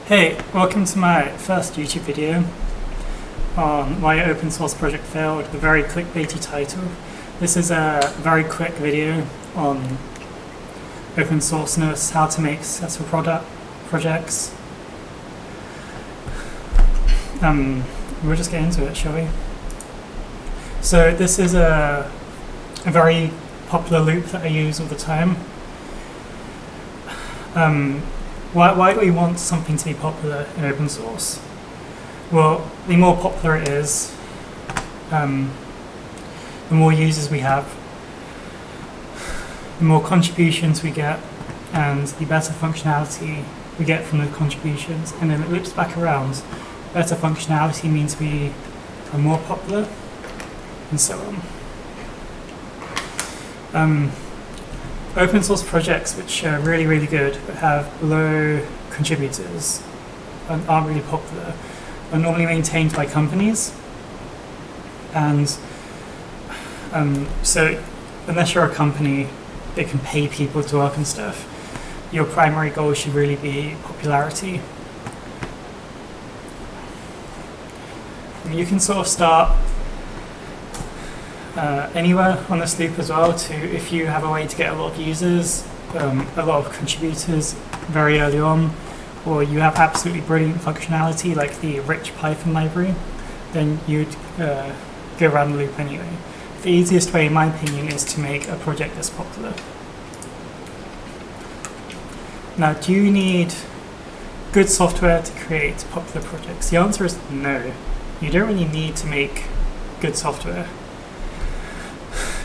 Hey, welcome to my first YouTube video on why your open source project failed, the very clickbaity title. This is a very quick video on open sourceness, how to make successful projects. We'll just get into it, shall we? So this is a very popular loop that I use all the time. Why do we want something to be popular in open source? Well, the more popular it is, the more users we have, the more contributions we get, and the better functionality we get from the contributions, and then it loops back around. Better functionality means we are more popular, and so on. Open source projects which are really good but have low contributors and aren't really popular are normally maintained by companies, and so unless you're a company that can pay people to work and stuff, your primary goal should really be popularity. You can sort of start anywhere on this loop as well, if you have a way to get a lot of users, a lot of contributors very early on, or you have absolutely brilliant functionality like the rich Python library, then you'd go around the loop anyway. The easiest way, in my opinion, is to make a project that's popular. Now, do you need good software to create popular projects? The answer is no. You don't really need to make good software.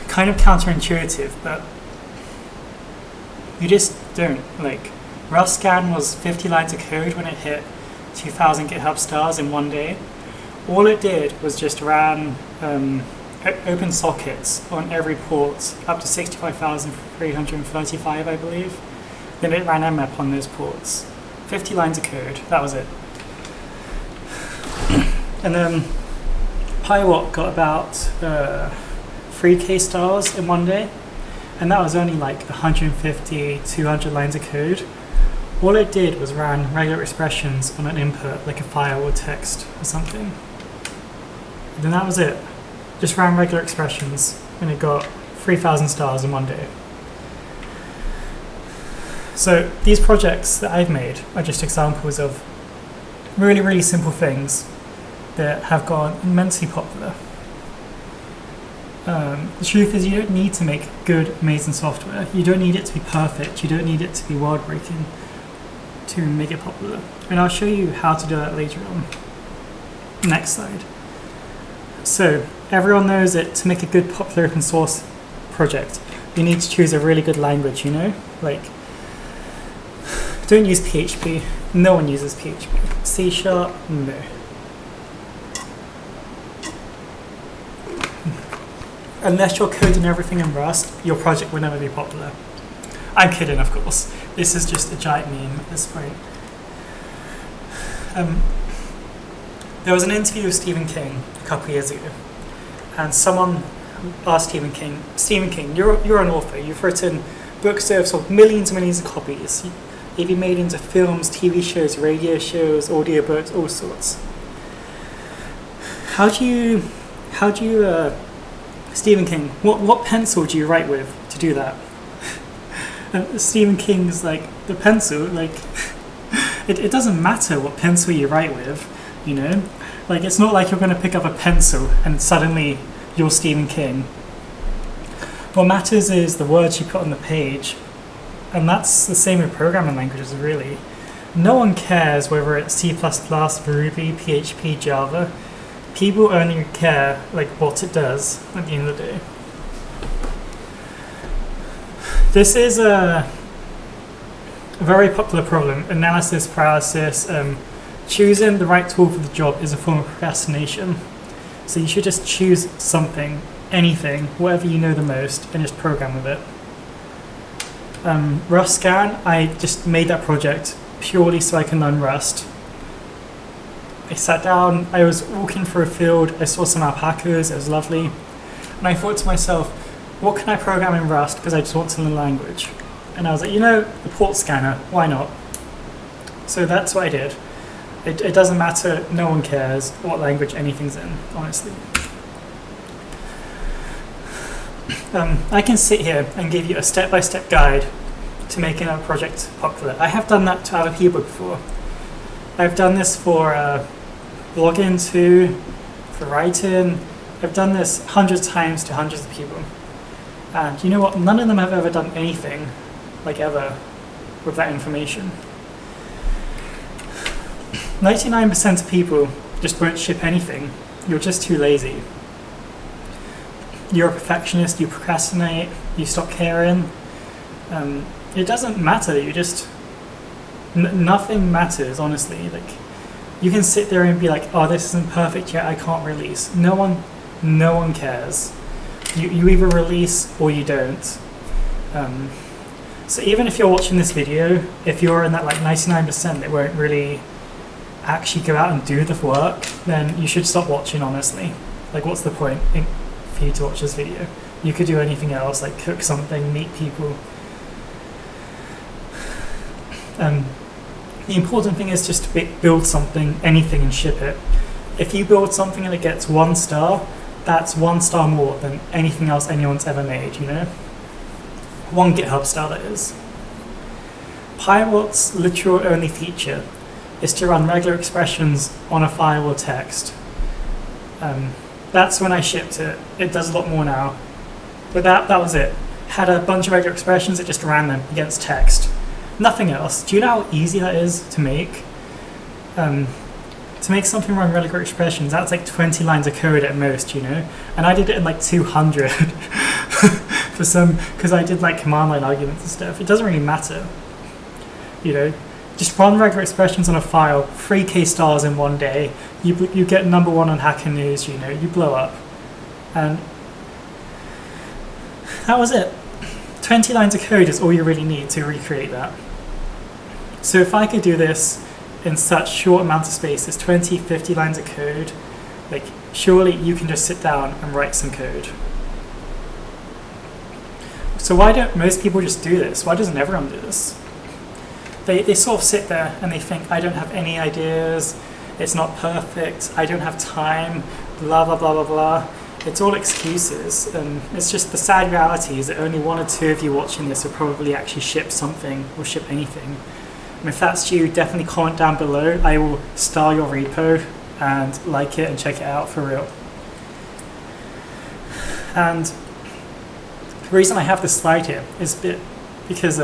Kind of counterintuitive, but you just don't. Like, RustScan was 50 lines of code when it hit 2,000 GitHub stars in one day. All it did was just ran open sockets on every port, up to 65,335, I believe. Then it ran mmap on those ports. 50 lines of code, that was it. And then PyWalk got about 3K stars in one day, and that was only like 150, 200 lines of code. All it did was ran regular expressions on an input, like a file or text or something. And then that was it. Just ran regular expressions, and it got 3,000 stars in one day. So these projects that I've made are just examples of really simple things that have gone immensely popular. The truth is, you don't need to make good, amazing software. You don't need it to be perfect. You don't need it to be world-breaking to make it popular. And I'll show you how to do that later on. Next slide. So, everyone knows that to make a good, popular open source project, you need to choose a really good language, you know? Like, don't use PHP. No one uses PHP. C#, no. Unless you're coding everything in Rust, your project will never be popular. I'm kidding, of course. This is just a giant meme at this point. There was an interview with Stephen King a couple of years ago, and someone asked Stephen King, you're an author, you've written books that have sold millions and millions of copies. You've been made into films, TV shows, radio shows, audiobooks, all sorts. How do you Stephen King, what pencil do you write with to do that? And Stephen King's like, the pencil, like, it doesn't matter what pencil you write with, you know? Like, it's not like you're going to pick up a pencil and suddenly you're Stephen King. What matters is the words you put on the page, and that's the same with programming languages, really. No one cares whether it's C++, Ruby, PHP, Java. People only care like what it does at the end of the day. This is a very popular problem. Analysis paralysis. Choosing the right tool for the job is a form of procrastination. So you should just choose something, anything, whatever you know the most, and just program with it. RustScan, I just made that project purely so I can learn Rust. I sat down, I was walking through a field, I saw some alpacas, it was lovely, and I thought to myself, what can I program in Rust because I just want to learn the language? And I was like, the port scanner, why not? So that's what I did. It doesn't matter, no one cares what language anything's in, honestly. I can sit here and give you a step-by-step guide to making a project popular. I have done that to other people before. I've done this for blogging too, for writing. I've done this hundreds of times to hundreds of people. And you know what? None of them have ever done anything, like ever, with that information. 99% of people just won't ship anything. You're just too lazy. You're a perfectionist, you procrastinate, you stop caring. It doesn't matter, you just... nothing matters, honestly. Like, you can sit there and be like, oh, this isn't perfect yet, I can't release. No one cares. You either release or you don't. So even if you're watching this video, if you're in that like 99% that won't really actually go out and do the work, then you should stop watching, honestly. Like, what's the point for you to watch this video? You could do anything else, like cook something, meet people. The important thing is just to build something, anything, and ship it. If you build something and it gets 1 star, that's 1 star more than anything else anyone's ever made, you know? 1 GitHub star, that is. PyWhat's literal only feature is to run regular expressions on a file or text. That's when I shipped it. It does a lot more now. But that was it. Had a bunch of regular expressions, it just ran them against text. Nothing else. Do you know how easy that is to make? To make something run regular expressions, that's like 20 lines of code at most, you know? And I did it in like 200 because I did like command line arguments and stuff. It doesn't really matter, you know? Just run regular expressions on a file, 3K stars in 1 day, you get #1 on Hacker News, you know, you blow up. And that was it. 20 lines of code is all you really need to recreate that. So if I could do this in such short amount of space as 20, 50 lines of code, like, surely you can just sit down and write some code. So why don't most people just do this? Why doesn't everyone do this? They sort of sit there and they think, I don't have any ideas, it's not perfect, I don't have time, blah, blah, blah, blah, blah. It's all excuses, and it's just the sad reality is that only 1 or 2 of you watching this will probably actually ship something or ship anything. And if that's you, definitely comment down below. I will star your repo and like it and check it out for real. And the reason I have this slide here is because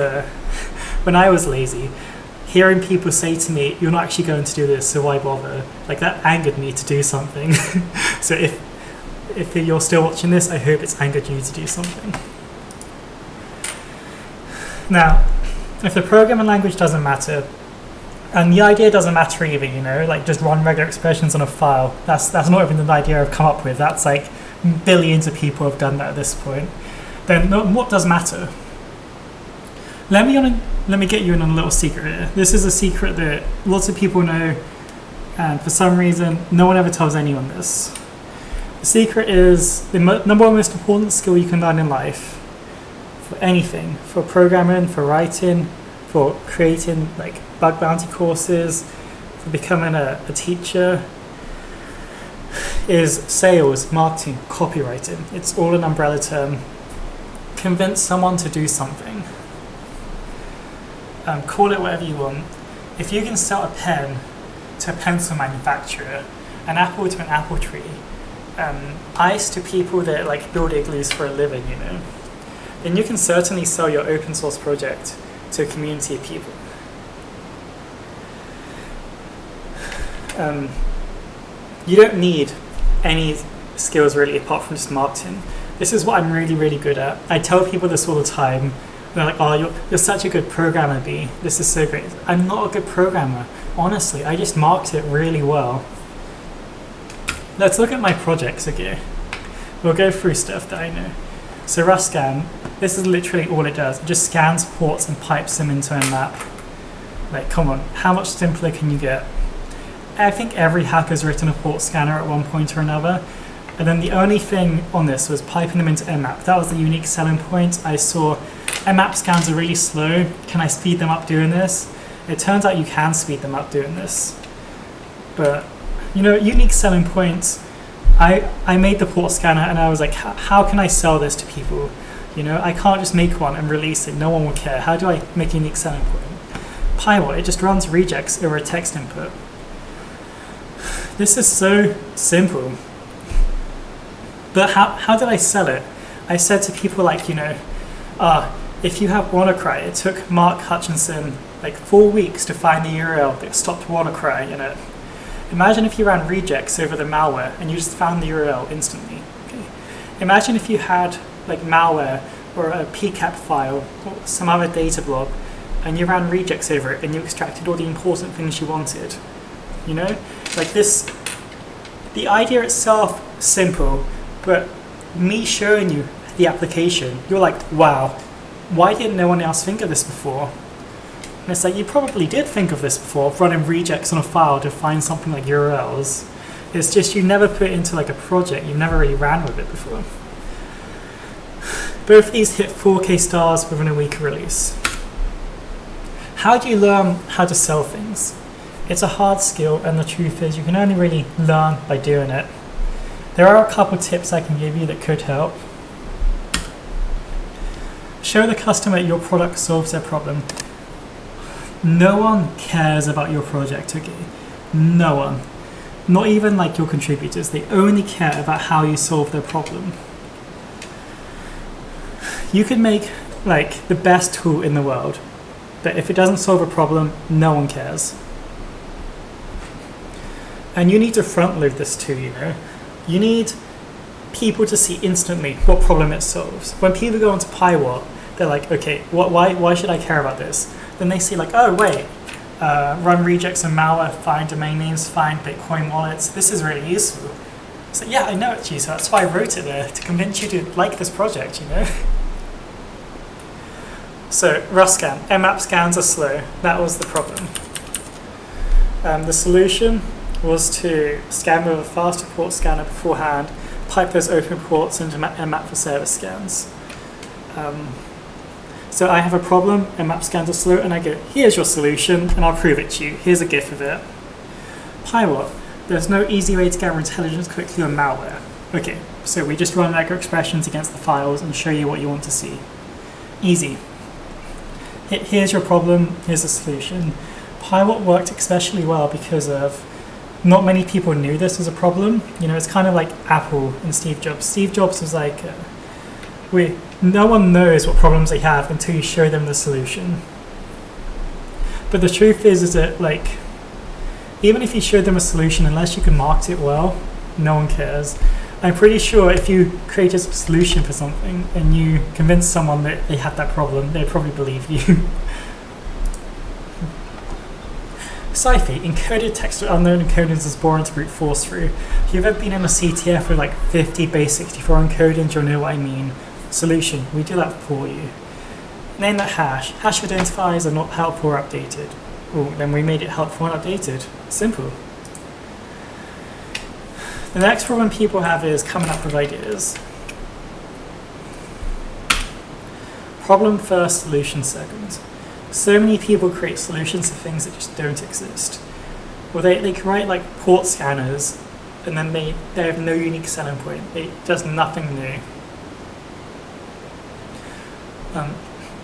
when I was lazy, hearing people say to me, you're not actually going to do this, so why bother? Like, that angered me to do something. So if you're still watching this, I hope it's angered you to do something. Now, if the programming language doesn't matter, and the idea doesn't matter either, you know, like just run regular expressions on a file, that's not even the idea I've come up with, that's like billions of people have done that at this point, then what does matter? Let me get you in on a little secret here. This is a secret that lots of people know, and for some reason, no one ever tells anyone this. The secret is the #1 most important skill you can learn in life, for anything, for programming, for writing, for creating like bug bounty courses, for becoming a teacher, is sales, marketing, copywriting. It's all an umbrella term. Convince someone to do something. Call it whatever you want. If you can sell a pen to a pencil manufacturer, an apple to an apple tree, ice to people that like build igloos for a living, you know, then you can certainly sell your open source project to a community of people. You don't need any skills really apart from just marketing. This is what I'm really, really good at. I tell people this all the time. They're like, oh, you're such a good programmer, B. This is so great. I'm not a good programmer. Honestly, I just market it really well. Let's look at my projects again. We'll go through stuff that I know. So Ruscan, this is literally all it does. It just scans ports and pipes them into a map. Like, come on, how much simpler can you get? I think every hacker's written a port scanner at one point or another. And then the only thing on this was piping them into Nmap. That was the unique selling point. I saw Nmap scans are really slow. Can I speed them up doing this? It turns out you can speed them up doing this. But, unique selling points. I made the port scanner and I was like, how can I sell this to people? I can't just make one and release it. No one will care. How do I make a unique selling point? PyWatt, it just runs regex over a text input. This is so simple. But how did I sell it? I said to people like, if you have WannaCry, it took Mark Hutchinson like 4 weeks to find the URL that stopped WannaCry in it. Imagine if you ran regex over the malware and you just found the URL instantly. Okay. Imagine if you had like malware or a PCAP file or some other data blob and you ran regex over it and you extracted all the important things you wanted. Like this, the idea itself, simple, but me showing you the application, you're like, wow, why didn't no one else think of this before? And it's like, you probably did think of this before, running regex on a file to find something like URLs. It's just you never put it into like a project, you never really ran with it before. Both of these hit 4K stars within a week of release. How do you learn how to sell things? It's a hard skill, and the truth is you can only really learn by doing it. There are a couple tips I can give you that could help. Show the customer your product solves their problem. No one cares about your project, okay? No one. Not even like your contributors. They only care about how you solve their problem. You could make like the best tool in the world, but if it doesn't solve a problem, no one cares. And you need to front load this too, You need people to see instantly what problem it solves. When people go onto PyWatt, they're like, okay, why should I care about this? Then they see like, oh wait, run regex and malware, find domain names, find Bitcoin wallets. This is really useful. So yeah, I know it's useful. That's why I wrote it there, to convince you to like this project, So Ruscan, Mmap scans are slow. That was the problem. The solution was to scan with a faster port scanner beforehand, pipe those open ports into Mmap for service scans. So I have a problem, Mmap scans are slow, and I go, here's your solution, and I'll prove it to you. Here's a GIF of it. PyWatt, there's no easy way to gather intelligence quickly on malware. Okay, so we just run micro expressions against the files and show you what you want to see. Easy. Here's your problem, here's the solution. PyWatt worked especially well because of not many people knew this was a problem. It's kind of like Apple and Steve Jobs. Steve Jobs was like, no one knows what problems they have until you show them the solution. But the truth is that like, even if you showed them a solution, unless you can market it well, no one cares. I'm pretty sure if you create a solution for something and you convince someone that they have that problem, they'd probably believe you. Cyphy, encoded text with unknown encodings is boring to brute force through. If you've ever been in a CTF with like 50 base64 encodings, you'll know what I mean. Solution, we do that for you. Name that hash. Hash identifiers are not helpful or updated. Oh, then we made it helpful and updated. Simple. The next problem people have is coming up with ideas. Problem first, solution second. So many people create solutions to things that just don't exist. Well, they can write like port scanners, and then they have no unique selling point. It does nothing new.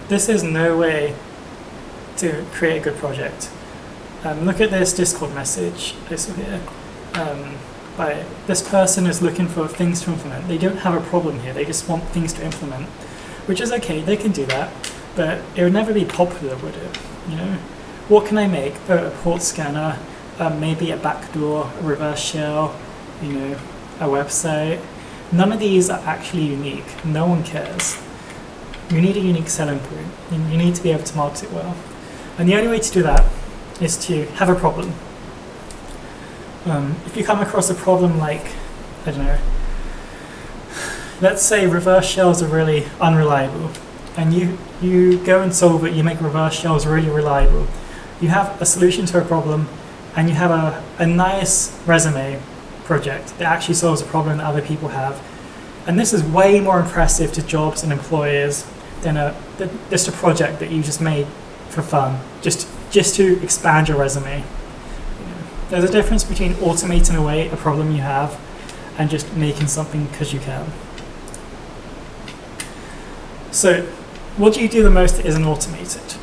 This is no way to create a good project. Look at this Discord message, this one here. This person is looking for things to implement. They don't have a problem here, they just want things to implement. Which is okay, they can do that, but it would never be popular, would it? What can I make? A port scanner, maybe a backdoor, a reverse shell, a website. None of these are actually unique. No one cares. You need a unique selling point. You need to be able to market it well. And the only way to do that is to have a problem. If you come across a problem like, I don't know, let's say reverse shells are really unreliable, and you go and solve it, you make reverse shells really reliable. You have a solution to a problem, and you have a nice resume project that actually solves a problem that other people have. And this is way more impressive to jobs and employers than just a project that you just made for fun, just to expand your resume. There's a difference between automating away a problem you have and just making something because you can. So what you do the most isn't automated.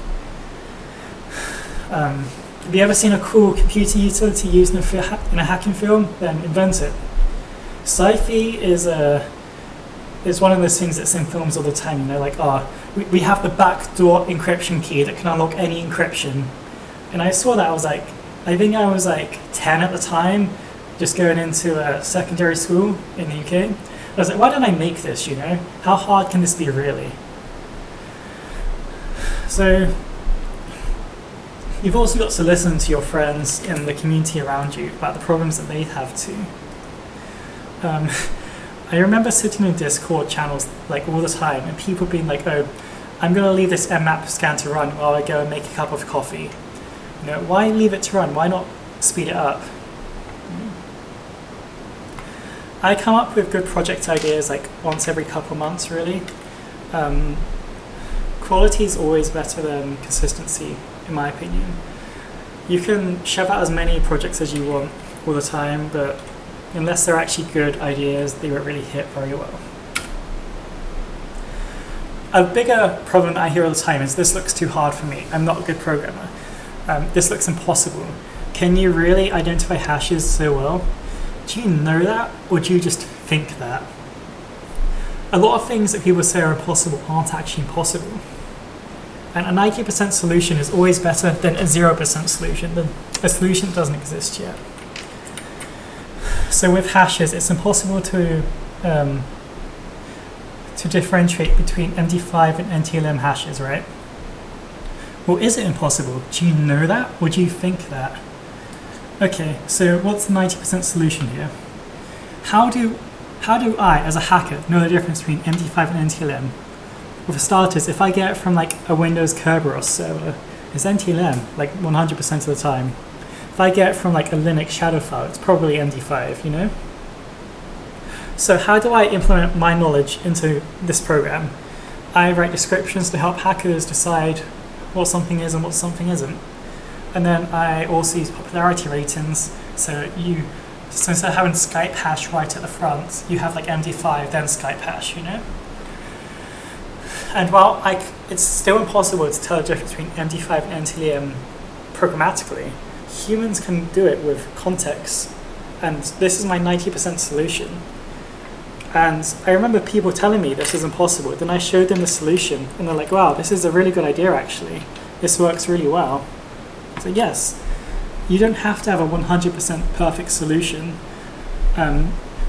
Have you ever seen a cool computer utility used in a hacking film? Then invent it. Sci-fi is one of those things that's in films all the time, like, we have the backdoor encryption key that can unlock any encryption. And I saw that, I think I was 10 at the time, just going into a secondary school in the UK. I was like, why don't I make this, How hard can this be really? So you've also got to listen to your friends in the community around you about the problems that they have too. I remember sitting in Discord channels all the time and people being like, oh, I'm going to leave this Nmap scan to run while I go and make a cup of coffee. Why leave it to run? Why not speed it up? I come up with good project ideas once every couple months, really. Quality is always better than consistency, in my opinion. You can shove out as many projects as you want all the time, but unless they're actually good ideas, they won't really hit very well. A bigger problem that I hear all the time is this looks too hard for me. I'm not a good programmer. This looks impossible. Can you really identify hashes so well? Do you know that, or do you just think that? A lot of things that people say are impossible aren't actually impossible. And a 90% solution is always better than a 0% solution, than a solution that doesn't exist yet. So with hashes, it's impossible to differentiate between MD5 and NTLM hashes, right? Well, is it impossible? Do you know that, or do you think that? Okay, so what's the 90% solution here? How do I, as a hacker, know the difference between MD5 and NTLM? Well, for starters, if I get it from a Windows Kerberos server, it's NTLM 100% of the time. If I get it from a Linux shadow file, it's probably MD5, So how do I implement my knowledge into this program? I write descriptions to help hackers decide what something is and what something isn't. And then I also use popularity ratings, so instead of having Skype hash right at the front, you have MD5, then Skype hash, And while it's still impossible to tell the difference between MD5 and NTLM programmatically, humans can do it with context. And this is my 90% solution. And I remember people telling me this is impossible. Then I showed them the solution, and they're like, wow, this is a really good idea, actually. This works really well. So yes, you don't have to have a 100% perfect solution.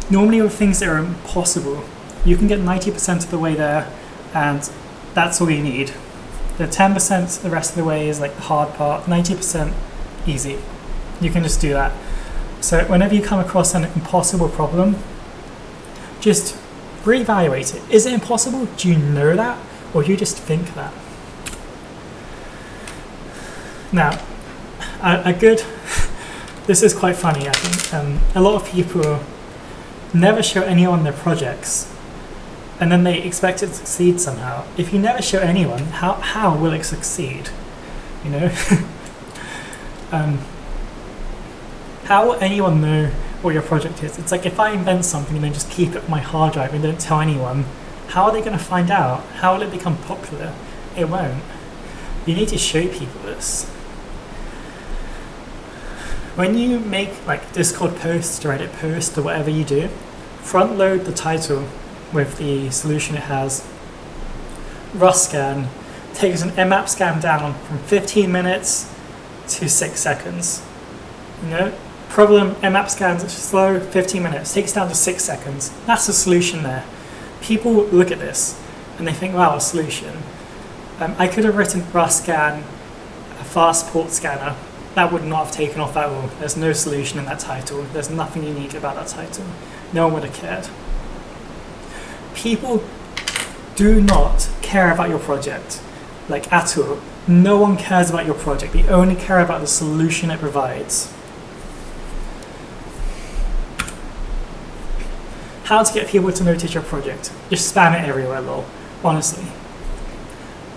Normally with things that are impossible, you can get 90% of the way there, and that's all you need. The 10% the rest of the way is the hard part, 90% easy. You can just do that. So whenever you come across an impossible problem, just reevaluate it. Is it impossible? Do you know that? Or do you just think that? Now, this is quite funny, I think. A lot of people never show anyone their projects, and then they expect it to succeed somehow. If you never show anyone, how will it succeed? How will anyone know what your project is? It's if I invent something and then just keep it on my hard drive and don't tell anyone, how are they going to find out? How will it become popular? It won't. You need to show people this. When you make Discord posts, Reddit posts, or whatever you do, front load the title with the solution it has. Rust scan takes an Nmap scan down from 15 minutes to 6 seconds. Problem, Nmap scans slow, 15 minutes, takes down to 6 seconds. That's the solution there. People look at this and they think, wow, a solution. I could have written Rust scan, a fast port scanner. That would not have taken off at all. There's no solution in that title. There's nothing unique about that title. No one would have cared. People do not care about your project, at all. No one cares about your project. They only care about the solution it provides. How to get people to notice your project? Just spam it everywhere, lol. Honestly.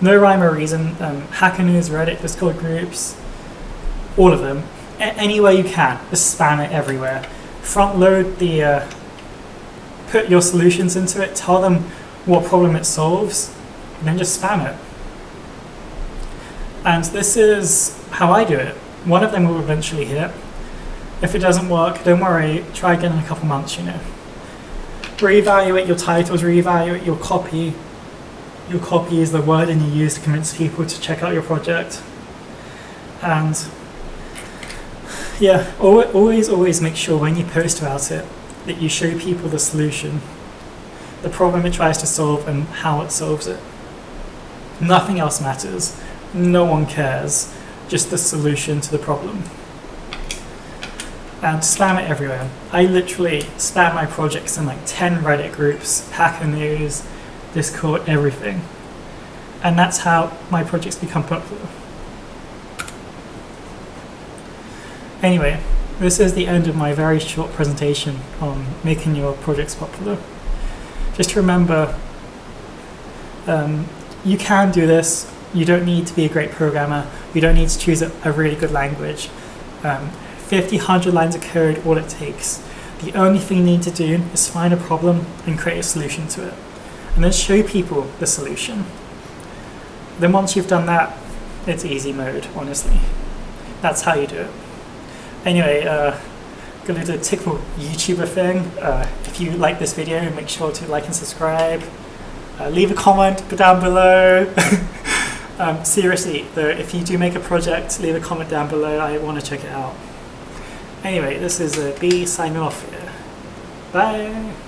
No rhyme or reason. Hacker News, Reddit, Discord groups, all of them. any way you can, just spam it everywhere. Front load the, put your solutions into it, tell them what problem it solves, and then just spam it. And this is how I do it. One of them will eventually hit. If it doesn't work, don't worry, try again in a couple months, Reevaluate your titles, reevaluate your copy. Your copy is the wording you use to convince people to check out your project. And yeah, always make sure when you post about it that you show people the solution, the problem it tries to solve, and how it solves it. Nothing else matters. No one cares. Just the solution to the problem. And spam it everywhere. I literally spam my projects in like 10 Reddit groups, Hacker News, Discord, everything. And that's how my projects become popular. Anyway, this is the end of my very short presentation on making your projects popular. Just remember, you can do this. You don't need to be a great programmer. You don't need to choose a really good language. 50, 100 lines of code, all it takes. The only thing you need to do is find a problem and create a solution to it. And then show people the solution. Then once you've done that, it's easy mode, honestly. That's how you do it. Anyway, gonna do the typical YouTuber thing. If you like this video, make sure to like and subscribe. Leave a comment down below. Seriously, though, if you do make a project, leave a comment down below. I want to check it out. Anyway, this is B signing off here. Bye!